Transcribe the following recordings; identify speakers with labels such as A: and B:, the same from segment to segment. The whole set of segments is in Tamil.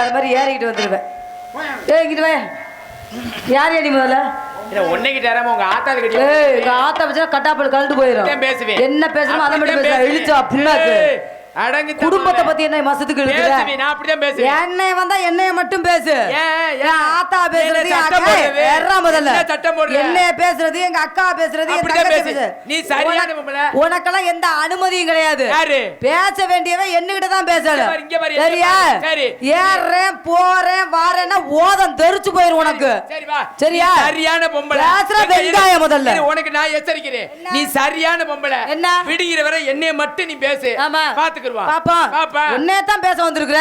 A: அது மாதிரி ஏறிக்கிட்டு வந்துருவேன். இங்கிட்டு வே. யார் ஏடி முதல்ல
B: உன்னைக்கிட்ட உங்க ஆத்தாள் கிட்ட
A: ஆத்தா வச்சா கட்டாப்பல் கழுட்டு போயிடும். என்ன பேசணுமோ அதை மட்டும் பேச இழுச்சா புண்ணாக்கு. குடும்பத்தை பத்தி என்ன மசத்துக்கு என்னைய வந்தா என்னைய மட்டும் பேசு. ஆத்தா பேசுறது என்னைய பேசுறது எங்க அக்கா பேசுறது உனக்கெல்லாம் எந்த அனுமதியும் கிடையாது. பேச வேண்டியவன் என்னகிட்ட தான் பேசணும். சரியா? ஏறேன் போறேன் வாரேன்னா ஓதம் தெரிச்சு போயிரும் உனக்கு. சரியா?
B: சரியான பொம்பளை
A: பேசுற வெங்காயம் முதல்ல
B: உனக்கு நான் எச்சரிக்கிறேன். நீ சரியான பொம்பளை. என்ன விடுகிற வரை என்னைய மட்டும் நீ பேசு.
A: பேச வந்திருக்கிற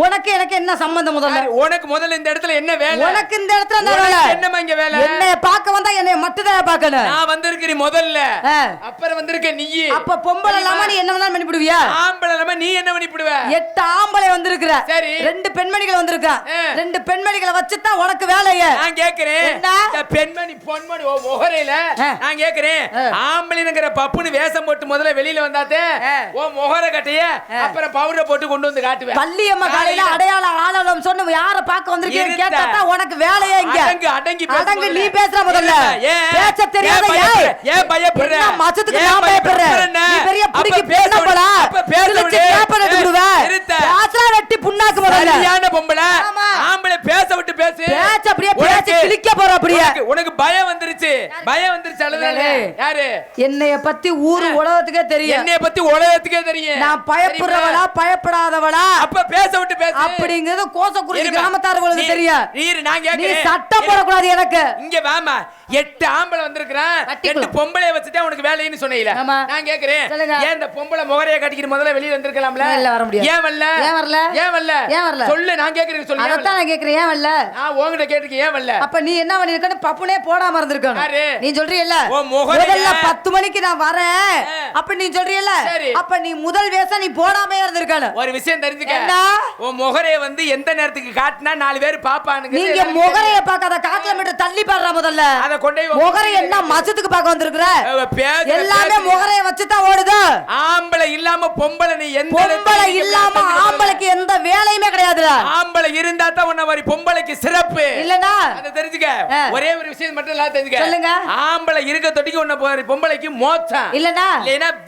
A: உனக்கு எனக்கு என்ன சம்பந்தம்? முதல்ல
B: உனக்கு முதல்ல இந்த இடத்துல என்ன வேலை?
A: உனக்கு இந்த இடத்துல என்ன வேலை?
B: என்னமா இங்க வேலை?
A: என்னைய பார்க்க வந்தா என்னைய மட்டும் தான் பார்க்கணும்.
B: நான் வந்திருக்கேன் முதல்ல, அப்புறம் வந்திருக்க நீ.
A: அப்ப பொம்பளை இல்லாம நீ என்ன வேணாலும் பண்ணிவிடுவியா?
B: ஆம்பளை இல்லாம நீ என்ன பண்ணிவிடுவ? 8
A: ஆம்பளை வந்திருக்கிற. சரி 2 பெண்மணிகள் வந்திருக்கா. 2 பெண்மணிகளை வச்சுதான் உனக்கு வேலையே.
B: நான் கேக்குறேன் இந்த பெண்மணி பொன்மணி முகரையில நான் கேக்குறேன் ஆம்பளைங்கிற பப்புன்னு வேஷம் போட்டு முதல்ல வெளியில வந்தாதே ஓ முகர கட்டைய அப்புறம் பவுடர் போட்டு கொண்டு வந்து காட்டுவேன்.
A: பள்ளியம்மா காலையில அடையாள ஆளலம் சொன்ன யார பார்க்க வந்திருக்கீங்க கேட்டா உனக்கு வேலையே இங்க. அடங்கு நீ பேசுற முதல்ல. பேச தெரியாத
B: ஏன் பயப்படுற?
A: மச்சத்துக்கு நான் பயப்படுறேன். நீ பெரிய புடிக்கு பேச போடா. பேச கேப்பற எடுடுவே. பேசற வெட்டி புண்ணாக்கு முதல்ல.
B: சரியான பொம்பளை. ஆம்பளை பேச விட்டு பேசு.
A: பேச அப்படியே பேச கிளிக்க போற அப்படியே.
B: உனக்கு பயம் வந்துருச்சு. பயம் வந்துருச்சு அழுதல. யாரு?
A: என்னைய பத்தி ஊரு உலகத்துக்கே தெரியும்.
B: என்னைய பத்தி உலகத்துக்கே தெரியும்.
A: நான் பயப்படுறவளா பயப்படாதவளா?
B: அப்ப பேச விட்டு பேசு.
A: அப்படிங்கிறது கோசக்குறிச்சி கிராமத்தார்களுக்கு தெரியும்.
B: நான் கேக்குறேன்.
A: நீ சட்டம் போடக்கூடாது எனக்கு.
B: இங்க வாமா 8 ஆம்பளை வந்திருக்கறான். 2 பொம்பளைய வச்சுட்டே உனக்கு வேலைன்னு சொன்னீல. நான் கேக்குறேன் ஏன் இந்த பொம்பளை முகரைய கட்டிக்கிட்டு முதல்ல வெளிய வந்திருக்கலாம்ல?
A: இல்ல வர முடியாது.
B: ஏன் வரல?
A: ஏன் வரல?
B: ஏன் வரல?
A: ஏன் வரல?
B: சொல்லு. நான் கேக்குறேன் சொல்லு.
A: அதான் நான் கேக்குறேன் ஏன் வரல?
B: நான் உன்கிட்ட கேட்டிருக்கேன் ஏன் வரல?
A: அப்ப நீ என்ன பண்ணிருக்கன்னு பப்புனே போடாம இருந்திருக்கணும். நீ சொல்றீல்ல முதல்ல 10 மணிக்கு நான் வரேன் அப்ப நீ சொல்றீல்ல அப்ப நீ முதல் வேஷம் நீ போடாம இருந்திருக்கணும்.
B: ஒரு விஷயம் தெரிஞ்சுக்க. உன் முகரைய வந்து எந்த நேரத்துக்கு காட்டினா 4 பேர் பாப்பானுங்க.
A: நீங்க முகரைய பார்க்காத காட்டுல மீட்டர் தள்ளி பாடுற முதல்ல.
B: அத கொண்டே
A: முகரை என்ன மச்சத்துக்கு பார்க்க வந்திருக்கிற? எல்லாமே முகரைய வச்சு தான் ஓடுது.
B: ஆம்பளை இல்லாம பொம்பளை நீ எந்த
A: பொம்பளை இல்லாம ஆம்பளைக்கு எந்த வேலையுமே கிடையாதுடா.
B: ஆம்பளை இருந்தா தான் உன்ன மாதிரி பொம்பளைக்கு சிறப்பு.
A: இல்லனா
B: அத தெரிஞ்சுக்க. ஒரே ஒரு விஷயம் மட்டும் எல்லாம் தெரிஞ்சுக்க. சொல்லுங்க. ஆம்பளை இருக்க தொட்டிக்கு உன்ன பொம்பளைக்கு மோட்சம். இல்லனா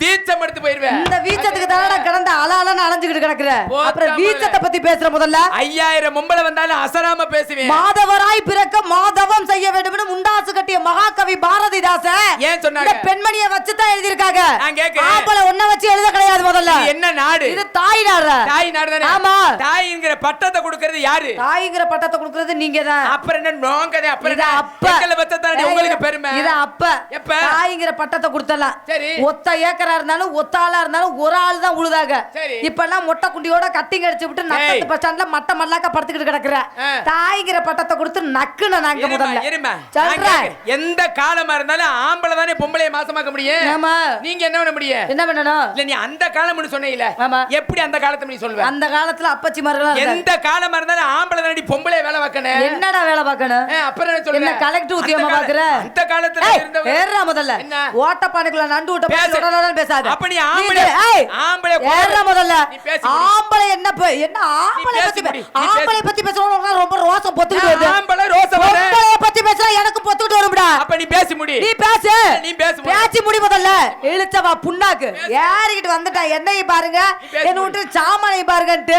B: வீச்சம் எடுத்து போயிடுவே. இந்த
A: வீச்சத்துக்கு தானடா கிடந்த அலாலன்னு அலைஞ்சிட்டு கிடக்குற. அப்புறம் வீச்சத்தை பத்தி பேசுற முதல்ல.
B: 5000 பொம்பளை வந்தாலும் அசராம பேசுவேன்.
A: மாதவராய் பிறக்க மாதவம் செய்ய வேண்டும்னு முண்டாசு கட்டிய மகாகவி பாரதிதாச
B: ஏன் சொன்னாங்க?
A: இந்த பெண்மணியை வச்சு தான் எழுதி இருக்காங்க.
B: நான் கேக்குறேன்
A: ஆம்பளை ஒண்ண வச்சு எழுத கிடையாது முதல்ல.
B: என்ன நாடு
A: இது? தாய் நாடு.
B: தாய் நாடு தானே. ஆமா. தாய்ங்கற பட்டத்தை கொடுக்கிறது யாரு?
A: தாய்ங்கற பட்டத்தை கொடுக்கிறது நீங்க தான்.
B: அப்புறம் என்ன நோங்கதே? அப்புறம் இது அப்பக்கல வச்ச தானே உங்களுக்கு பெருமை.
A: இது அப்ப எப்ப தாய்ங்கற பட்டத்தை கொடுத்தலாம். சரி ஒத்த ஏக்கரா இருந்தாலும் ஒத்த ஆளா இருந்தாலும் ஒரு ஆள் தான் உழுதாங்க. இப்பெல்லாம் மொட்டை குண்டியோட கட்டிங் அடிச்சு விட்டு நட்டத்து பஸ் ஸ்டாண்ட்ல மட்ட மல்லாக்க படுத்துக்கிட்டு கிடக்குற. தாய்ங்கற பட்டத்தை கொடுத்து நக்குன நாங்க முதல்ல.
B: எந்த காலமா இருந்தாலும் ஆம்பளை தானே பொம்பளைய மாசமாக்க முடியும். ஆமா. நீங்க என்ன பண்ண முடியும்?
A: என்ன பண்ணணும்?
B: இல்ல நீ அந்த காலம்னு சொன்னீல. எப்படி அந்த காலத்தை நீ சொல்வே?
A: அந்த காலத்துல அப்பச்சிமார்கள்
B: எந்த காலமா இருந்தாலும் ஆம்பளை தானே பொம்பளைய வேலை பார்க்கணும்.
A: என்னடா வேலை பார்க்கணும்?
B: அப்புறம் என்ன சொல்ற?
A: என்ன கலெக்டர் உத்தியோகமா பாக்குற?
B: அந்த காலத்துல இருந்தவங்க
A: ஏறா முதல்ல. ஓட்டப்பானைக்குள்ள நண்டு விட்ட பேசறதா பேசாத.
B: அப்ப நீ ஆம்பளை ஆம்பளை
A: ஏறா முதல்ல. ஆம்பளை என்ன என்ன ஆம்பளை பத்தி பேசறவங்க ரொம்ப ரோசம் பொத்துக்கிட்டு வருது.
B: ஆம்பளை ரோசம் வருது.
A: ஆம்பளை பத்தி பேசற எனக்கு பொத்துக்கிட்டு வரும்டா.
B: அப்ப நீ பேசி முடி.
A: நீ பேசு.
B: நீ பேசு.
A: பேசி முடி முதல்ல. இழுச்சவா புண்ணாக்கு யாரிக்கிட்டு வந்துட்டா என்னைய பாருங்க என்ன விட்டு சாமானை பாருங்கன்ட்டு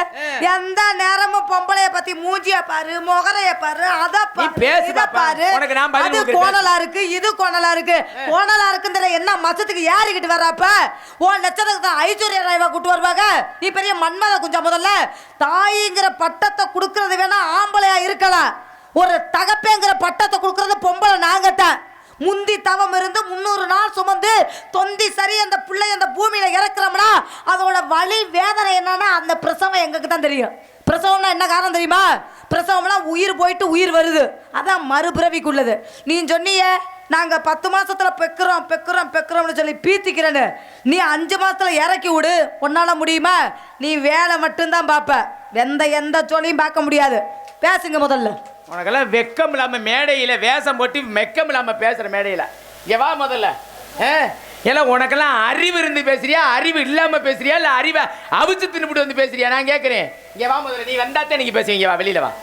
A: எந்த நேரமும் பொம்பளைய பத்தி மூஞ்சிய பாரு முகரைய பாரு அத பாரு அது கோணலா இருக்கு இது கோணலா இருக்கு கோணலா இருக்குன்ற என்ன மச்சத்துக்கு யாரிக்கிட்டு வர்றப்ப ஓ லட்சத்துக்கு தான் ஐஸ்வர்யா ராய்வா கூட்டு வருவாங்க. நீ பெரிய மன்மத குஞ்சம் முதல்ல. தாய்ங்கிற பட்டத்தை கொடுக்கறது வேணா ஆம்பளையா இருக்கலாம். ஒரு தகப்பேங்கிற பட்டத்தை கொடுக்கறது பொம்பளை நாங்கத்தான். முந்தி தவம் இருந்து 300 நாள் சுமந்து தொந்தி சரி அந்த பிள்ளை அந்த பூமியில இறக்குறோம்னா அதோட வலி வேதனை என்னன்னா அந்த பிரசவம் எங்களுக்கு தான் தெரியும். பிரசவம்னா என்ன காரணம் தெரியுமா? பிரசவம்னா உயிர் போயிட்டு உயிர் வருது. அதான் மறுபிறவிக்குள்ளது. நீ சொன்னியே நாங்க 10 மாசத்துல பெக்கிறோம்னு சொல்லி பீத்திக்கிறேன்னு. நீ 5 மாசத்துல இறக்கி விடு. உன்னால முடியுமா? நீ வேலை மட்டும்தான் பார்ப்ப. எந்த சொல்லியும் பார்க்க முடியாது. பேசுங்க முதல்ல.
B: உனக்கெல்லாம் வெக்கம் இல்லாம மேடையில வேஷம் போட்டு வெக்கம் இல்லாம பேசுற மேடையில இங்க வா முதல்ல. ஏன்னா உனக்கெல்லாம் அறிவு இருந்து பேசுறியா, அறிவு இல்லாம பேசுறியா, இல்ல அறிவை அவிச்சு தின்னுபிட்டு வந்து பேசுறியா? நான் கேட்கிறேன். இங்க வா, முதல்ல நீ வந்தாத்தே நீங்க பேசுவீங்க. வா, வெளியில வா.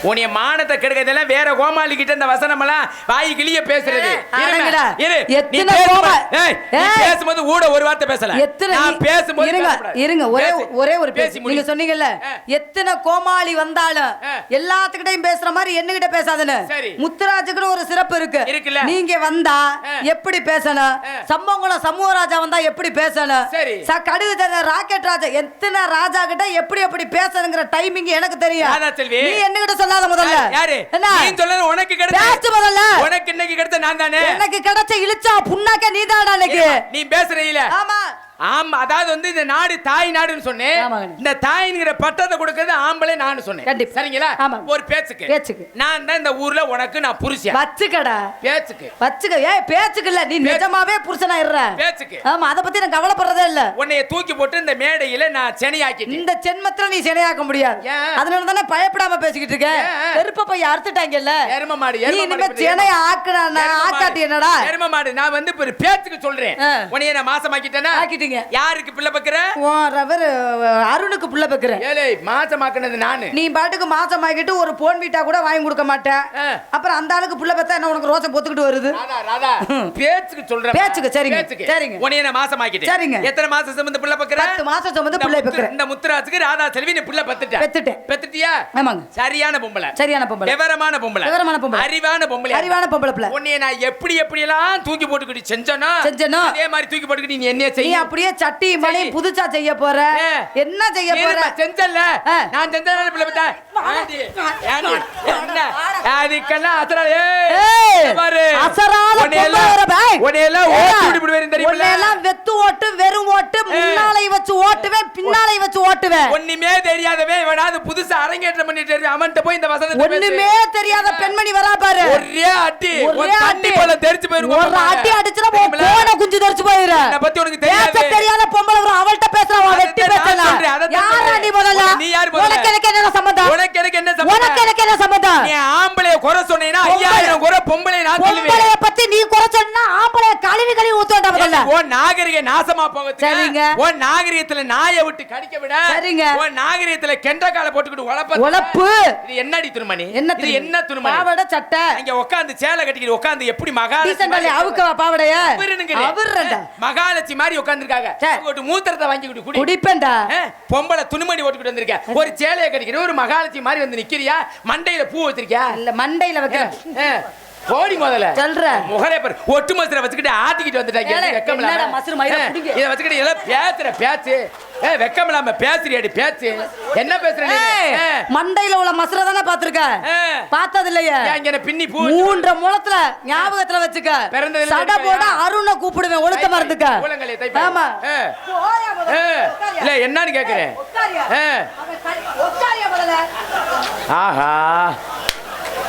B: உன்னைய மானத்தை கெடுக்கிறதெல்லாம் வேற கோமாளி கிட்ட இந்த வசனம் எல்லாம் வாய் கிளிய பேசுறது. பேசும்போது கூட ஒரு வார்த்தை பேசல. பேசும்போது
A: இருங்க, ஒரே ஒரு பேசி நீங்க சொன்னீங்கல்ல, எத்தனை கோமாளி வந்தாலும் எல்லாத்துக்கிட்டையும் பேசுற மாதிரி என்னகிட்ட பேசாதுன்னு. முத்துராஜுக்குன்னு ஒரு சிறப்பு இருக்கு. நீங்க வந்தா எப்படி பேசணும், சம்பவங்களும் சமூக ராஜா வந்தா எப்படி பேசணும், கடுகு ராக்கெட் ராஜா எத்தனை ராஜா கிட்ட எப்படி எப்படி பேசணுங்கிற டைமிங் எனக்கு தெரியும். நீ என்னகிட்ட முதல்ல
B: யாரு நீ சொல்றது உனக்கு கிடைச்ச முதல்ல உனக்கு இன்னைக்கு கிடைச்ச நான் தானே.
A: எனக்கு கிடைச்ச இழுச்சா புண்ணாக்க நீதாடா இன்னைக்கு.
B: நீ பேசுறீல. ஆமா ஆமா, அதாவது வந்து இந்த நாடு தாய் நாடுன்னு சொன்னேன். இந்த தாய்ங்கிற பட்டத்தை கொடுக்கிறது ஆம்பளை நான் சொன்னேன். சரிங்களா? ஒரு பேச்சுக்கு நான் தான் இந்த ஊர்ல உனக்கு நான் புருஷன். வச்சுக்கடா பேச்சுக்கு. ஏய் பேச்சுக்கு இல்ல, நீ நிஜமாவே புருஷனா இருற பேச்சுக்கு. ஆமா, அத பத்தி நான் கவலைப்படுறதே இல்ல. உன்னைய தூக்கி போட்டு இந்த மேடையில நான் செனையாக்கிட்டேன். இந்த ஜென்மத்துல நீ செனையாக்க முடியாது. அதனால தானே பயப்படாம பேசிக்கிட்டு இருக்க. பெருப்ப போய் அறுத்துட்டாங்கல்ல எரும மாடு. நீ இனிமே செனைய ஆக்குறானா ஆக்காட்டி என்னடா எரும மாடு. நான் வந்து ஒரு பேச்சுக்கு சொல்றேன். உன்னைய நான் மாசமாக்கிட்டேனா ஆக்கிட்டீங்க. யாருக்கு பிள்ளை பக்கற? அருணுக்கு பிள்ளை பக்கற. ஏலே மாசமாக்குனது நானு. நீ பாட்டுக்கு மாசமாக்கிட்டு ஒரு போன் வீட்டா கூட வாங்கி கொடுக்க மாட்டேன். அப்புறம் அந்த ஆளுக்கு பிள்ளை பத்தா என்ன உனக்கு ரோசம் பொத்துக்கிட்டு வருது? ராதா பேச்சுக்கு சொல்றேன். பேச்சுக்கு சரிங்க. உன்னைய நான் மாசமாக்கிட்டேன். சரிங்க. எத்தனை மாசம் சுமந்து பிள்ளை பக்கற? 10 மாசம் சுமந்து பிள்ளை பக்கற. இந்த முத்துராஜுக்கு ராதா செல்வி நீ பிள்ளை பெத்துட்டியா? ஆமாங்க. சரியான பொம்பளை. விவரமான பொம்பளை. அறிவான பொம்பளை. உன்னைய நான் எப்படி எல்லாம் தூக்கி போட்டுக்கிட்டு செஞ்சனோ அதே மாதிரி தூக்கி போட்டுக்கிட்டு நீ என்ன செய்ய? அப்படியே சட்டி மணி புதுசா செய்ய போற. என்ன செய்ய போற? செஞ்சல்ல நான் செஞ்சல பிள்ளை பத்தா. என்ன அதுக்கெல்லாம் அசரால பாரு அசரால உன்னையெல்லாம் ஓட்டி விடுவேன் தெரியுமா? உன்னையெல்லாம் வெத்து ஓட்டு வெறும் ஓட்டு முன்னாலை வச்சு ஓட்டுவேன் பின்னாலை வச்சு ஓட்டுவேன். ஒண்ணுமே தெரியாதவே இவனாவது புதுசா அரங்கேற்றம் பண்ணிட்டு இருக்கு. அவன்ட்ட போய் இந்த வசனத்தை ஒண்ணுமே தெரியாத பெண்மணி வரா பாரு. ஒரே அடி தண்ணி போல தெரிச்சு போயிரும். ஒரு அடி அடிச்சா போன குஞ்சு தெரிச்சு போயிரு. என்ன பத்தி உனக்கு தெரியாது. தெரியாத பொம்பளை அவள்கிட்ட பேசுறா. வெட்டி பேசலாம். யாரா நீ முதல்ல? நீ யார் முதல்ல? உனக்கு என்ன சம்பந்தம்? உனக்கு என்ன சம்பந்தம்? நீ ஆம்பளைய குறை சொன்னீனா 5000 குறை பொம்பளை நான் சொல்லுவேன். பொம்பளைய பத்தி நீ குறை சொன்னா ஆம்பளைய கழுவி ஊத்துடா முதல்ல. ஓ நாகரிக நாசமா போகுது. சரிங்க. ஓ நாகரிகத்துல நாயை விட்டு கடிக்க விட. சரிங்க. ஓ நாகரிகத்துல கெண்டகால போட்டுக்கிட்டு உலப்பு. இது என்னடி துருமணி? இது என்ன துருமணி? பாவட சட்டை. இங்க உட்கார்ந்து சேலை கட்டிக்கிட்டு உட்கார்ந்து எப்படி மகாலட்சுமி அவுக்கவா பாவடைய? அவர்றடா மகாலட்சுமி மாதிரி உட்கார்ந்திருக்காங்க. ஒரு மூத்திரத்தை வாங்கிட்டு குடிப்பேன்டா. பொம்பளை துணிமணி ஓட்டுக்கிட்டு வந்திருக்க. ஒரு சேலையை கட்டிக்கிட்டு ஒரு மகாலட்சுமி மாதிரி வந்து நிக்கிறியா? மண்டையில பூ வச்சிருக்கியா? இல்ல மண்டையில வைக்கிறேன். போடி முதல்ல சொல்ற முகரே பாரு. ஒட்டு மசுரை வச்சுக்கிட்டு ஆட்டிக்கிட்டு வந்துட்டாங்க. வெக்கமில்லாம மசுரை மயிர புடிங்க. இத வச்சுக்கிட்டு எல்லாம் பேசுற பேச்சு. வெக்கமில்லாம பேசுறியாடி பேச்சு. என்ன பேசுற நீ? மண்டையில உள்ள மசுரை தானே பாத்துர்க்க. பார்த்தது இல்லையே. இங்க பின்னி பூ 3 முழத்துல ஞாபகத்துல வச்சுக்க. சட போட அருணை கூப்பிடுவேன். ஒழுக்க மறந்துக்க. கூலங்களே தைப்பா. ஆமா. இல்ல என்னன்னு கேக்குறேன். ஒக்காரியா முதல்ல. ஆஹா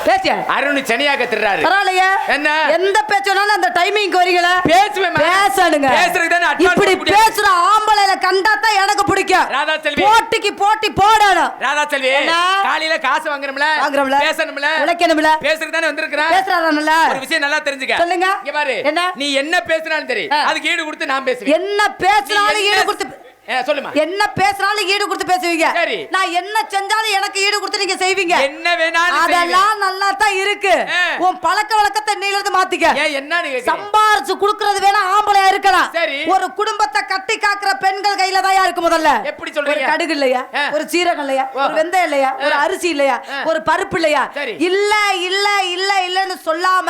B: பேசியா? அருண் செனியாக திர்றாரு. பரவாயில்லையே. என்ன எந்த பேச்சனாலும் அந்த டைமிங்க்கு வரீங்களா? பேசுவேன். பேசணுங்க. பேசுறது தான அட்வான்ஸ். இப்படி பேசுற ஆம்பளைல கண்டா தான் எனக்கு பிடிக்கும். ராதா செல்வி போட்டிக்கு போட்டி போடணும். ராதா செல்வி காலையில காசு வாங்குறோம்ல பேசணும்ல உழைக்கணும்ல பேசுறது தானே வந்திருக்கேன். பேசுறானல்ல ஒரு விஷயம் நல்லா தெரிஞ்சுக்க. சொல்லுங்க. இங்க பாரு. என்ன நீ என்ன பேசுறாலும் சரி அதுக்கு ஈடு கொடுத்து நான் பேசுவேன். என்ன பேசுறாலும் ஈடு கொடுத்து சொல்லுமா. என்ன பேசுறாலும் ஈடு கொடுத்து பேசுவீங்க. நான் என்ன செஞ்சாலும் எனக்கு ஈடு கொடுத்து நீங்க செய்வீங்க. என்ன வேணாலும் அதெல்லாம் நல்லா தான் இருக்கு. உன் பழக்க வழக்கத்தை நீங்க மாத்திக்க. என்ன சம்பாரிச்சு குடுக்கிறது வேணா ஆம்பளையா இருக்கலாம். ஒரு குடும்பத்தை கட்டி காக்குற பெண்கள் கையில தான் இருக்கு. முதல்ல எப்படி சொல்றீங்க? ஒரு கடுகு இல்லையா, ஒரு சீரகம் இல்லையா, ஒரு வெந்தயம் இல்லையா, ஒரு அரிசி இல்லையா, ஒரு பருப்பு இல்லையா? இல்ல இல்ல இல்ல இல்லன்னு சொல்லாம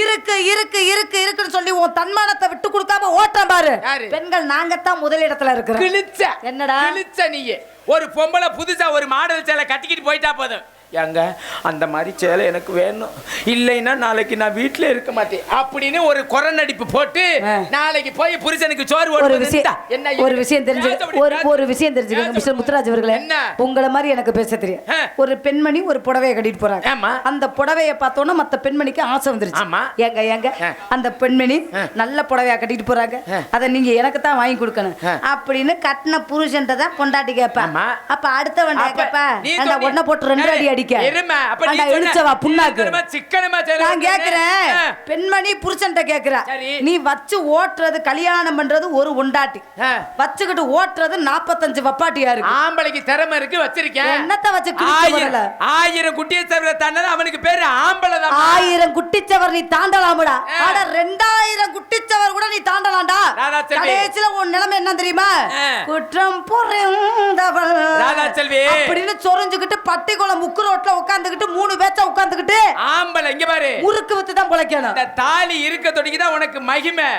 B: இருக்கு இருக்கு இருக்கு இருக்குன்னு சொல்லி உன் தன்மானத்தை விட்டு கொடுக்காம ஓட்ட பாரு. பெண்கள் நாங்கத்தான் முதலிடத்துல இருக்கிறோம். என்னடா நீயே ஒரு பொம்பளை புதுசா ஒரு மாடல் சேலை கட்டிக்கிட்டு போயிட்டா போதும். எங்க அந்த மாதிரி சேலை எனக்கு வேணும், இல்லைன்னா நாளைக்கு நான் வீட்டுல இருக்க மாட்டேன் அப்படின்னு ஒரு குறை நடிப்பு போட்டு நாளைக்கு போய் புருஷனுக்கு சோறு ஒரு விஷயம் தெரிஞ்சுக்க மிஸ்டர் முத்துராஜ் அவர்களே, உங்களை மாதிரி எனக்கு பேச தெரியும். ஒரு பெண்மணி ஒரு புடவையை கட்டிட்டு போறாங்க. அந்த புடவையை பார்த்தோன்னா மத்த பெண்மணிக்கு ஆசை வந்துருச்சு. ஏங்க அந்த பெண்மணி நல்ல புடவையா கட்டிட்டு போறாங்க, அதை நீங்க எனக்கு தான் வாங்கி கொடுக்கணும் அப்படின்னு கட்டின புருஷன் தான் கொண்டாட்டி கேட்பேன். அப்ப அடுத்த வண்டி கேட்பா அந்த ஒன்ன போட்டு 2 அடி
A: அடிக்க
B: இருமா அப்ப நீ
A: இழுச்சவா புண்ணாக்கு
B: சிக்கனமா
A: நான் கேக்குறேன் பெண்மணி புருஷன்ட்ட கேக்குற நீ வச்சு ஓட்டுறது கல்யாணம் பண்றது ஒரு ஒண்டாட்டி வச்சுக்கிட்டு ஓட்டுறது 45 வப்பாட்டியா இருக்கு
B: ஆம்பளைக்கு திறமை இருக்கு வச்சிருக்கேன்
A: என்னத்த வச்சு
B: 1000 குட்டிச்சவரை தாண்டா அவனுக்கு பேரு ஆம்பளை தான்
A: 1000 குட்டிச்சவர் நீ தாண்டலாமடா அட 2000 குட்டிச்சவர் கூட நீ தாண்டலாம்டா கடைசில உன் நிலைமை என்ன தெரியுமா குற்றம் புரிந்தவள்
B: ராதா செல்வி
A: அப்படின்னு சொரிஞ்சுக்கிட்டு பட்டிக்குளம் முக்கு ரோட்ல உட்கார்ந்துகிட்டு 3 பேச்சா உட்கார்ந்துகிட்டு
B: ஆம்பளை இங்க பாரு
A: முறுக்கு வித்து தான் பொழைக்கணும்
B: இந்த தாலி இருக்க தொடங்கிதான் உனக்கு மகிமை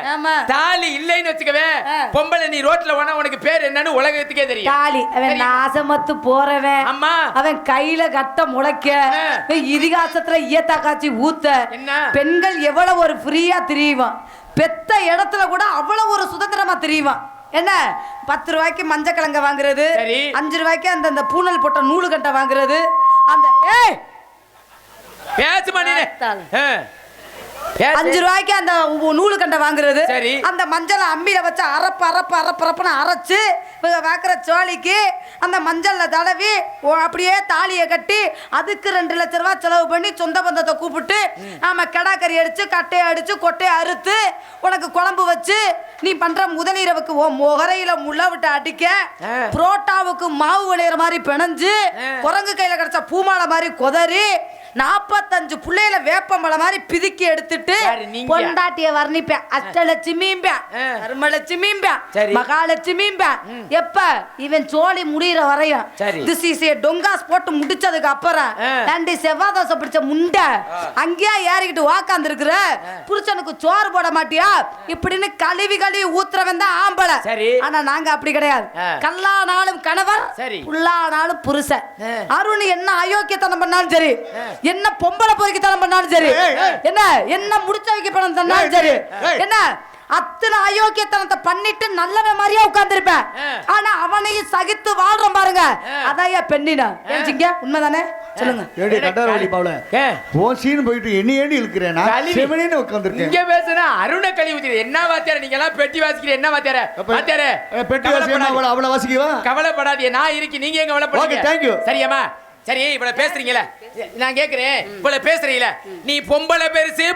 B: தாலி இல்லைன்னு வச்சுக்கவே பொம்பளை நீ ரோட்ல போனா உனக்கு பேர் என்னன்னு உலகத்துக்கே தெரியும் தாலி
A: அவன் நாசமத்து போறவன்
B: அம்மா
A: அவன் கையில கட்ட முளைக்க இதிகாசத்துல ஈயத்தா காய்ச்சி ஊத்த பெண்கள் எவ்வளவு ஒரு ஃப்ரீயா திரியுவான் பெத்த இடத்துல கூட அவ்வளவு ஒரு சுதந்திரமா திரியுவான் என்ன 10 ரூபாய்க்கு மஞ்சள் கிழங்க வாங்குறது 5 ரூபாய்க்கு அந்த பூனல் போட்ட நூலு கட்டை வாங்குறது அந்த
B: பேச மாட்டேனே
A: 5 ரூபாய்க்கு அந்த நூலு கண்டை வாங்குறது அந்த மஞ்சளை அம்மியில வச்சு அரப்புன்னு அரைச்சு வாக்குற சோழிக்கு அந்த மஞ்சள்ல தடவி அப்படியே தாலியை கட்டி அதுக்கு 2 லட்சம் ரூபாய் செலவு பண்ணி சொந்த பந்தத்தை கூப்பிட்டு நாம கடாக்கறி அடிச்சு கட்டையை அடிச்சு கொட்டையை அறுத்து உனக்கு குழம்பு வச்சு நீ பண்ற முதலிரவுக்கு முகரையில முள்ள விட்டு அடிக்க புரோட்டாவுக்கு மாவு விளையிற மாதிரி பிணைஞ்சு குரங்கு கையில கிடைச்ச பூமாலை மாதிரி கொதறி 45 புள்ளையில வேப்பம்பழம் மாதிரி பிதுக்கி எடுத்துட்டு பொண்டாட்டிய வர்ணிப்பேன் அஷ்டலட்சுமிம்பேன் கர்மலட்சுமிம்பேன் மகாலட்சுமிம்பேன் எப்ப இவன் சோழி முடிகிற வரையும் திஸ் இஸ் ஏ டொங்காஸ் போட்டு முடிச்சதுக்கு அப்புறம் 2 செவ்வாய் தோசை பிடிச்ச முண்டை அங்கேயா ஏறிக்கிட்டு உக்காந்து இருக்கிற புருஷனுக்கு சோறு போட மாட்டியா இப்படின்னு கழுவி ஊத்துறவன் தான் ஆம்பளை ஆனா நாங்க அப்படி கிடையாது கல்லானாலும் கணவர் புல்லானாலும் புருஷன் அருண் என்ன அயோக்கியத்தனம் பண்ணாலும் சரி என்ன பொம்பளை பொறுக்கித்தனம் பண்ணாலும் சரி என்ன முடிச்ச வைக்க பண்ணாலும் சரி என்ன அத்தனை அயோக்கியத்தனத்தை பண்ணிட்டு நல்லவன் மாதிரியா உட்கார்ந்துருப்பேன் ஆனா அவனையும் சகித்து வாழ்றோம் பாருங்க அதையா பெண்ணினா ஏஞ்சிங்க உண்மைதானே சொல்லுங்க
C: ஏடி கட்டாரவழி பாவல போன் சீன் போயிட்டு எண்ணி இழுக்கிறேன் நான் செவனேன்னு உட்கார்ந்திருக்கேன்
B: இங்க பேசுனா அருண கழி ஊத்தி என்ன வாத்தியார நீங்க எல்லாம் பெட்டி வாசிக்கிறீங்க என்ன வாத்தியார
C: பெட்டி வாசிக்கிறேன் அவள வாசிக்கவா
B: கவலைப்படாதீங்க நான் இருக்கு நீங்க ஏன் கவலைப்படுறீங்க
C: ஓகே थैंक यू
B: சரியாமா சரி இவ்வளவு பேசுறீங்கல நான் கேக்குறேன் இவ்வளவு பேசுறீங்கல நீ பொம்பளை பெருசு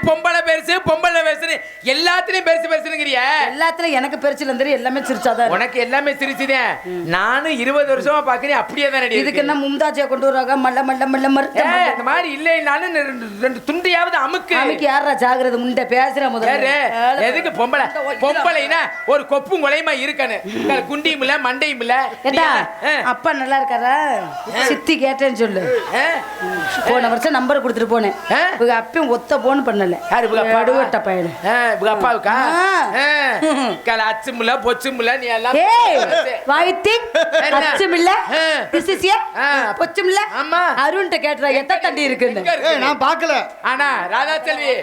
B: எல்லாத்துலயும் பெருசுங்கிறிய
A: எல்லாத்துலயும் எனக்கு பெருசுல இருந்து எல்லாமே சிரிச்சாதான்
B: உனக்கு எல்லாமே சிரிச்சுதே நானும் 20 வருஷமா பாக்குறேன் அப்படியே தான்
A: இதுக்கு என்ன மும்தாஜியா கொண்டு வராங்க மல்ல
B: இந்த மாதிரி இல்லைனாலும் 2 துண்டியாவது அமுக்கு
A: யாரா ஜாகிரதை முண்டை பேசுற முதல்ல
B: எதுக்கு பொம்பளைனா ஒரு கொப்பும் கொலையுமா இருக்கணும் குண்டியும் இல்ல மண்டையும் இல்ல
A: அப்பா நல்லா இருக்காரா சித்தி கேட்டேன்னு சொல்லு போன வருஷம் நம்பர் கொடுத்துட்டு போனேன் அப்பயும் ஒத்த போன் பண்ணல அடுவட்ட பையன்
B: அப்பாவுக்கா அச்சுமில்ல பொச்சுமில்ல நீ எல்லாம்
A: பொச்சுமில்ல அருண்கிட்ட கேட்டுறா எத்த தண்டி இருக்குன்னு
C: நான் பார்க்கல
B: ஆனா ராதா செல்வி